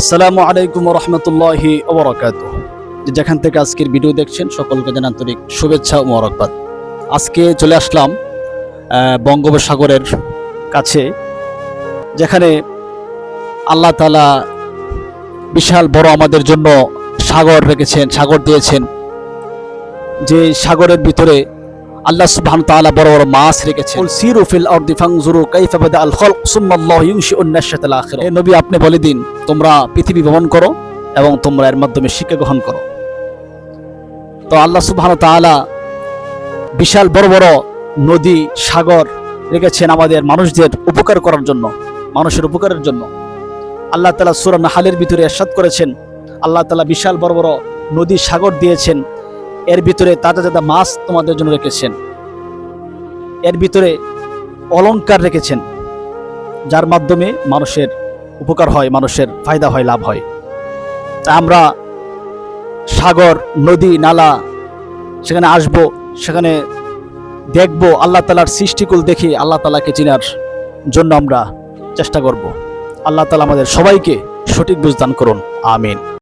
আসসালামু আলাইকুম ওয়া রাহমাতুল্লাহি ওয়া বারাকাতুহু। যেখান থেকে আজকের ভিডিও দেখছেন সকলকে জানাই আন্তরিক শুভেচ্ছা ও মোবারকবাদ। আজকে চলে আসলাম বঙ্গোপসাগরের কাছে, যেখানে আল্লাহ তাআলা বিশাল বড় আমাদের জন্য সাগর রেখেছেন, সাগর দিয়েছেন। যে সাগরের ভিতরে আল্লাহ সুবহানাহু ওয়া তাআলা বড় বড় মাছ রেখেছেন। সিরু ফিল আরদি ফানজুরু কাইফা বাদাআল খালক সুম্মা আল্লাহু ইউনশিউন নাশআতাল আখিরা। হে নবী, আপনি বলে দিন, তোমরা পৃথিবী ভ্রমণ করো এবং তোমরা এর মাধ্যমে শিক্ষা গ্রহণ করো। তো আল্লাহ সুবহানাহু ওয়া তাআলা বিশাল বড় বড় নদী, সাগর রেখেছেন আমাদের মানুষদের উপকার করার জন্য, মানুষের উপকারের জন্য। আল্লাহ তাআলা সূরা নাহলের ভিতরে ইরশাদ করেছেন, আল্লাহ তাআলা বিশাল বড় বড় নদী, সাগর দিয়েছেন। এর ভিতরে তাজা তাজা মাছ তোমাদের জন্য রেখেছেন। এর ভিতরে অলংকার রেখেছেন, যার মাধ্যমে মানুষের উপকার হয়, মানুষের ফায়দা হয়, লাভ হয়। তা আমরা সাগর, নদী, নালা সেখানে আসব, সেখানে দেখব, আল্লাহ তাআলার সৃষ্টিকুল দেখি আল্লাহ তাআলাকে চেনার জন্য আমরা চেষ্টা করব। আল্লাহ তাআলা আমাদের সবাইকে সঠিক বুঝ দান করুন। আমিন।